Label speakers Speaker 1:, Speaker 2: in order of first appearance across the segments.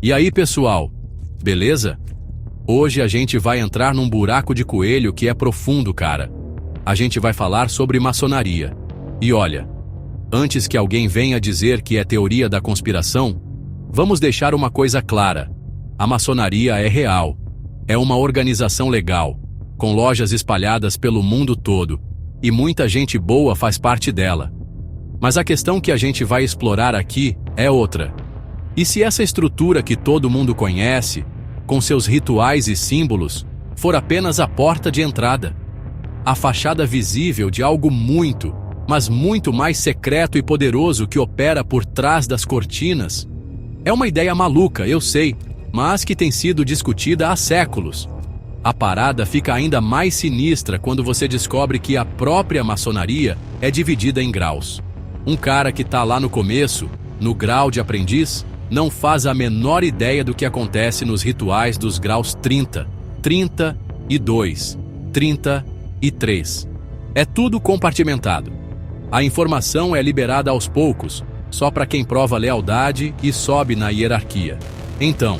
Speaker 1: E aí, pessoal? Beleza? Hoje a gente vai entrar num buraco de coelho que é profundo, cara. A gente vai falar sobre maçonaria. E olha, antes que alguém venha dizer que é teoria da conspiração, vamos deixar uma coisa clara. A maçonaria é real. É uma organização legal, com lojas espalhadas pelo mundo todo, e muita gente boa faz parte dela. Mas a questão que a gente vai explorar aqui é outra. E se essa estrutura que todo mundo conhece, com seus rituais e símbolos, for apenas a porta de entrada? A fachada visível de algo muito, mas muito mais secreto e poderoso que opera por trás das cortinas? É uma ideia maluca, eu sei, mas que tem sido discutida há séculos. A parada fica ainda mais sinistra quando você descobre que a própria maçonaria é dividida em graus. Um cara que tá lá no começo, no grau de aprendiz, não faz a menor ideia do que acontece nos rituais dos graus 30, 32, 33. É tudo compartimentado. A informação é liberada aos poucos, só para quem prova lealdade e sobe na hierarquia. Então,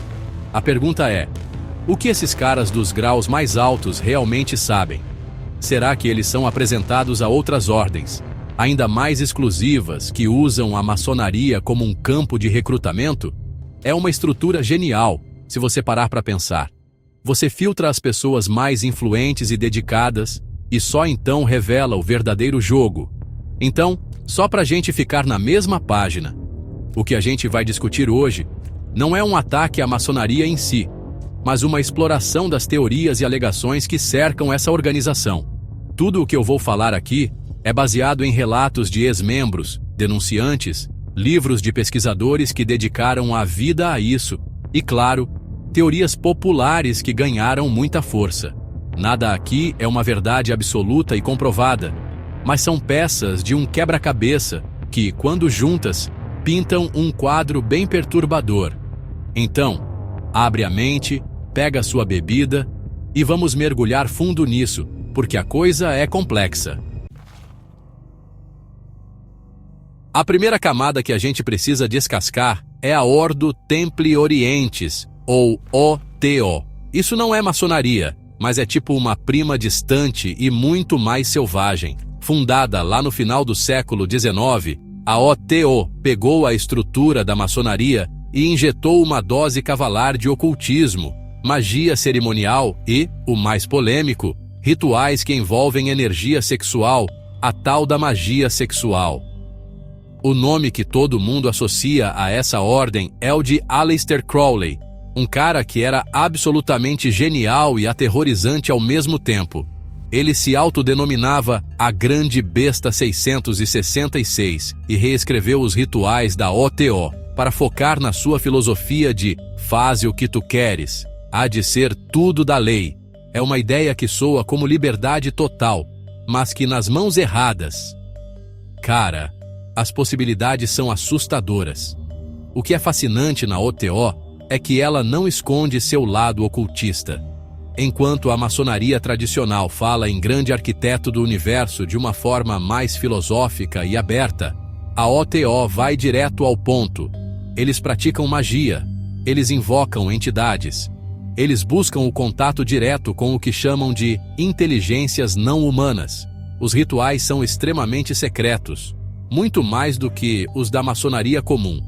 Speaker 1: a pergunta é: o que esses caras dos graus mais altos realmente sabem? Será que eles são apresentados a outras ordens, ainda mais exclusivas, que usam a maçonaria como um campo de recrutamento? É uma estrutura genial, se você parar para pensar. Você filtra as pessoas mais influentes e dedicadas, e só então revela o verdadeiro jogo. Então, só para a gente ficar na mesma página, o que a gente vai discutir hoje não é um ataque à maçonaria em si, mas uma exploração das teorias e alegações que cercam essa organização. Tudo o que eu vou falar aqui é baseado em relatos de ex-membros, denunciantes, livros de pesquisadores que dedicaram a vida a isso e, claro, teorias populares que ganharam muita força. Nada aqui é uma verdade absoluta e comprovada, mas são peças de um quebra-cabeça que, quando juntas, pintam um quadro bem perturbador. Então, abre a mente, pega a sua bebida e vamos mergulhar fundo nisso, porque a coisa é complexa. A primeira camada que a gente precisa descascar é a Ordo Templi Orientis, ou OTO. Isso não é maçonaria, mas é tipo uma prima distante e muito mais selvagem. Fundada lá no final do século XIX, a OTO pegou a estrutura da maçonaria e injetou uma dose cavalar de ocultismo, magia cerimonial e, o mais polêmico, rituais que envolvem energia sexual, a tal da magia sexual. O nome que todo mundo associa a essa ordem é o de Aleister Crowley, um cara que era absolutamente genial e aterrorizante ao mesmo tempo. Ele se autodenominava a Grande Besta 666 e reescreveu os rituais da OTO para focar na sua filosofia de "faze o que tu queres, há de ser tudo da lei". É uma ideia que soa como liberdade total, mas que nas mãos erradas, cara, as possibilidades são assustadoras. O que é fascinante na OTO é que ela não esconde seu lado ocultista. Enquanto a maçonaria tradicional fala em grande arquiteto do universo de uma forma mais filosófica e aberta, a OTO vai direto ao ponto. Eles praticam magia, eles invocam entidades, eles buscam o contato direto com o que chamam de inteligências não humanas. Os rituais são extremamente secretos, muito mais do que os da maçonaria comum.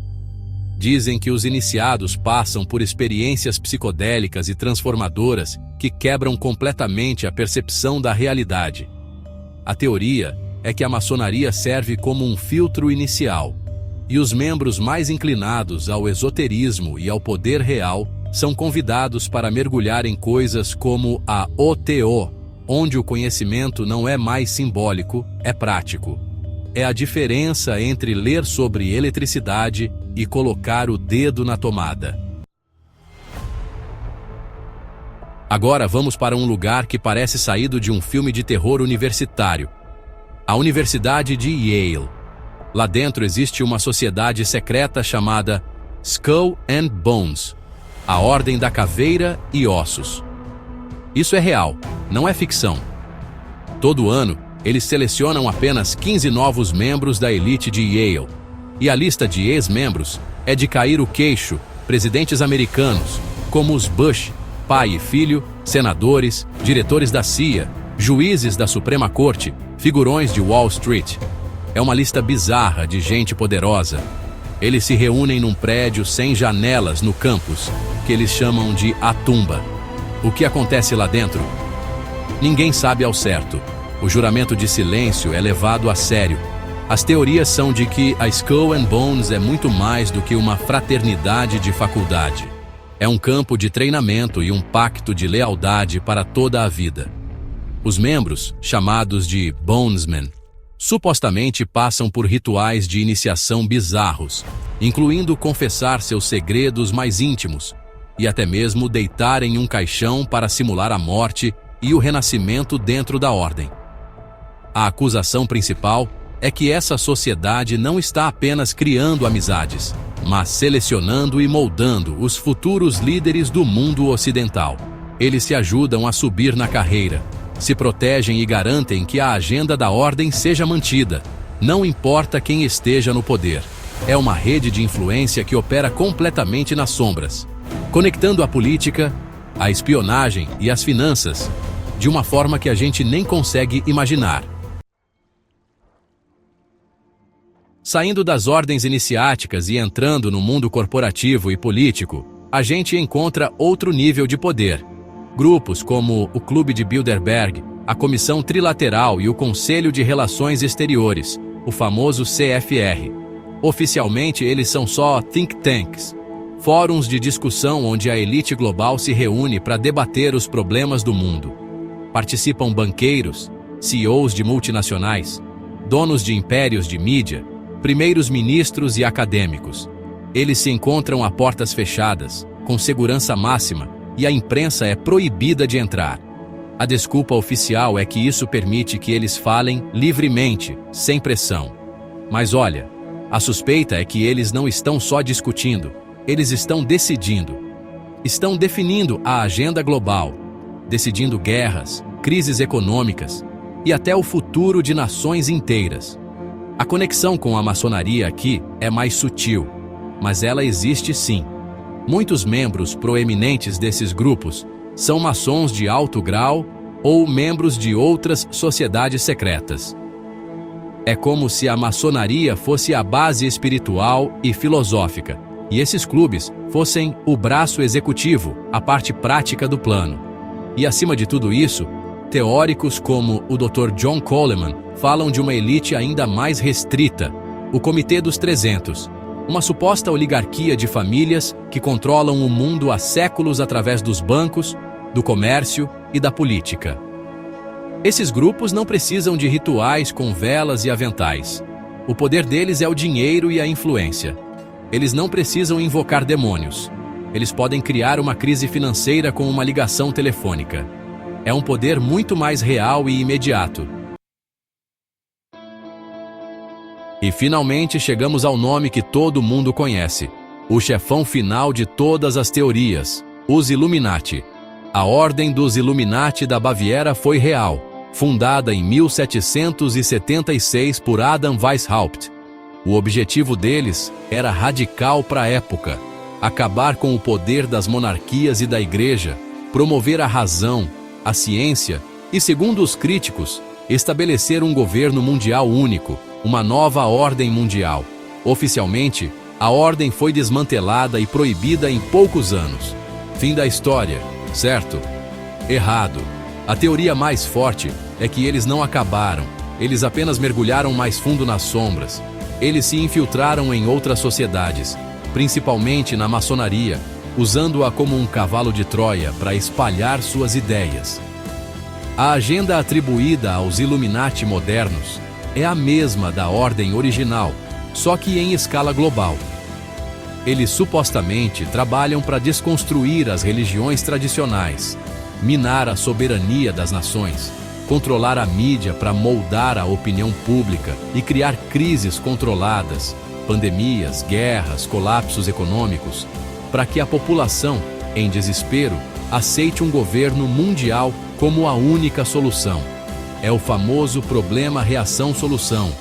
Speaker 1: Dizem que os iniciados passam por experiências psicodélicas e transformadoras que quebram completamente a percepção da realidade. A teoria é que a maçonaria serve como um filtro inicial, e os membros mais inclinados ao esoterismo e ao poder real são convidados para mergulhar em coisas como a OTO, onde o conhecimento não é mais simbólico, é prático. É a diferença entre ler sobre eletricidade e colocar o dedo na tomada. Agora vamos para um lugar que parece saído de um filme de terror universitário. A Universidade de Yale. Lá dentro existe uma sociedade secreta chamada Skull and Bones, a Ordem da Caveira e Ossos. Isso é real, não é ficção. Todo ano, eles selecionam apenas 15 novos membros da elite de Yale, e a lista de ex-membros é de cair o queixo, presidentes americanos, como os Bush, pai e filho, senadores, diretores da CIA, juízes da Suprema Corte, figurões de Wall Street. É uma lista bizarra de gente poderosa. Eles se reúnem num prédio sem janelas no campus, que eles chamam de a tumba. O que acontece lá dentro? Ninguém sabe ao certo. O juramento de silêncio é levado a sério. As teorias são de que a Skull and Bones é muito mais do que uma fraternidade de faculdade. É um campo de treinamento e um pacto de lealdade para toda a vida. Os membros, chamados de Bonesmen, supostamente passam por rituais de iniciação bizarros, incluindo confessar seus segredos mais íntimos e até mesmo deitar em um caixão para simular a morte e o renascimento dentro da ordem. A acusação principal é que essa sociedade não está apenas criando amizades, mas selecionando e moldando os futuros líderes do mundo ocidental. Eles se ajudam a subir na carreira, se protegem e garantem que a agenda da ordem seja mantida, não importa quem esteja no poder. É uma rede de influência que opera completamente nas sombras, conectando a política, a espionagem e as finanças, de uma forma que a gente nem consegue imaginar. Saindo das ordens iniciáticas e entrando no mundo corporativo e político, a gente encontra outro nível de poder. Grupos como o Clube de Bilderberg, a Comissão Trilateral e o Conselho de Relações Exteriores, o famoso CFR. Oficialmente, eles são só think tanks, fóruns de discussão onde a elite global se reúne para debater os problemas do mundo. Participam banqueiros, CEOs de multinacionais, donos de impérios de mídia, primeiros ministros e acadêmicos. Eles se encontram a portas fechadas, com segurança máxima, e a imprensa é proibida de entrar. A desculpa oficial é que isso permite que eles falem livremente, sem pressão. Mas olha, a suspeita é que eles não estão só discutindo, eles estão decidindo. Estão definindo a agenda global, decidindo guerras, crises econômicas e até o futuro de nações inteiras. A conexão com a maçonaria aqui é mais sutil, mas ela existe sim. Muitos membros proeminentes desses grupos são maçons de alto grau ou membros de outras sociedades secretas. É como se a maçonaria fosse a base espiritual e filosófica, e esses clubes fossem o braço executivo, a parte prática do plano. E acima de tudo isso, teóricos como o Dr. John Coleman falam de uma elite ainda mais restrita, o Comitê dos 300, uma suposta oligarquia de famílias que controlam o mundo há séculos através dos bancos, do comércio e da política. Esses grupos não precisam de rituais com velas e aventais. O poder deles é o dinheiro e a influência. Eles não precisam invocar demônios. Eles podem criar uma crise financeira com uma ligação telefônica. É um poder muito mais real e imediato. E finalmente chegamos ao nome que todo mundo conhece, o chefão final de todas as teorias, os Illuminati. A Ordem dos Illuminati da Baviera foi real, fundada em 1776 por Adam Weishaupt. O objetivo deles era radical para a época, acabar com o poder das monarquias e da igreja, promover a razão, a ciência e, segundo os críticos, estabelecer um governo mundial único, uma nova ordem mundial. Oficialmente, a ordem foi desmantelada e proibida em poucos anos. Fim da história, certo? Errado. A teoria mais forte é que eles não acabaram, eles apenas mergulharam mais fundo nas sombras. Eles se infiltraram em outras sociedades, principalmente na maçonaria, usando-a como um cavalo de Troia para espalhar suas ideias. A agenda atribuída aos Illuminati modernos é a mesma da ordem original, só que em escala global. Eles supostamente trabalham para desconstruir as religiões tradicionais, minar a soberania das nações, controlar a mídia para moldar a opinião pública e criar crises controladas, pandemias, guerras, colapsos econômicos, para que a população, em desespero, aceite um governo mundial como a única solução. É o famoso problema-reação-solução.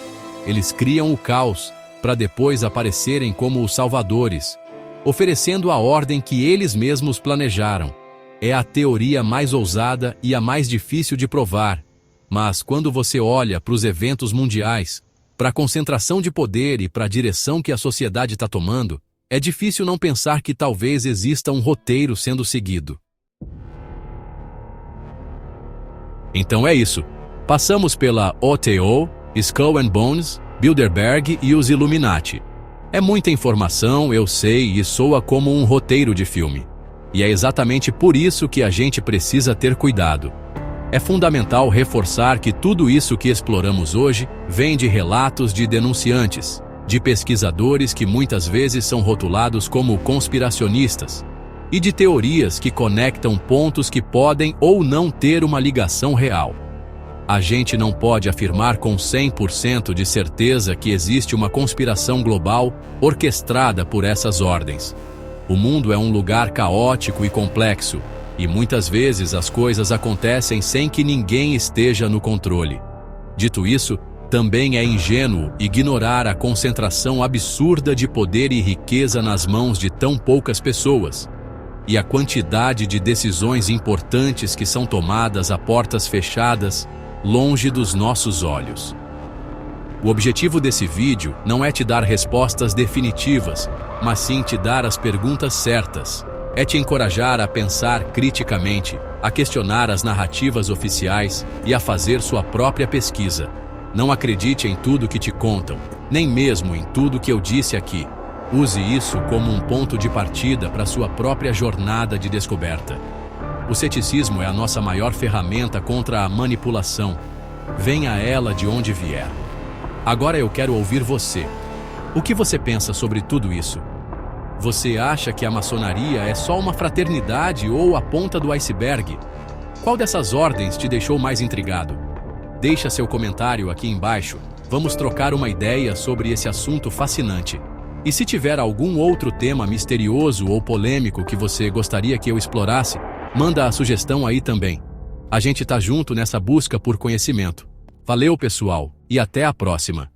Speaker 1: Eles criam o caos para depois aparecerem como os salvadores. oferecendo a ordem que eles mesmos planejaram. É a teoria mais ousada e a mais difícil de provar. Mas quando você olha para os eventos mundiais, para a concentração de poder e para a direção que a sociedade está tomando, é difícil não pensar que talvez exista um roteiro sendo seguido. Então é isso. Passamos pela OTO, Skull and Bones, Bilderberg e os Illuminati. É muita informação, eu sei, e soa como um roteiro de filme. E é exatamente por isso que a gente precisa ter cuidado. É fundamental reforçar que tudo isso que exploramos hoje vem de relatos de denunciantes, de pesquisadores que muitas vezes são rotulados como conspiracionistas, e de teorias que conectam pontos que podem ou não ter uma ligação real. A gente não pode afirmar com 100% de certeza que existe uma conspiração global orquestrada por essas ordens. O mundo é um lugar caótico e complexo, e muitas vezes as coisas acontecem sem que ninguém esteja no controle. Dito isso, também é ingênuo ignorar a concentração absurda de poder e riqueza nas mãos de tão poucas pessoas, e a quantidade de decisões importantes que são tomadas a portas fechadas, longe dos nossos olhos. O objetivo desse vídeo não é te dar respostas definitivas, mas sim te dar as perguntas certas. É te encorajar a pensar criticamente, a questionar as narrativas oficiais e a fazer sua própria pesquisa. Não acredite em tudo que te contam, nem mesmo em tudo que eu disse aqui. Use isso como um ponto de partida para sua própria jornada de descoberta. O ceticismo é a nossa maior ferramenta contra a manipulação. Venha ela de onde vier. Agora eu quero ouvir você. O que você pensa sobre tudo isso? Você acha que a maçonaria é só uma fraternidade ou a ponta do iceberg? Qual dessas ordens te deixou mais intrigado? Deixa seu comentário aqui embaixo. Vamos trocar uma ideia sobre esse assunto fascinante. E se tiver algum outro tema misterioso ou polêmico que você gostaria que eu explorasse, manda a sugestão aí também. A gente tá junto nessa busca por conhecimento. Valeu, pessoal, e até a próxima!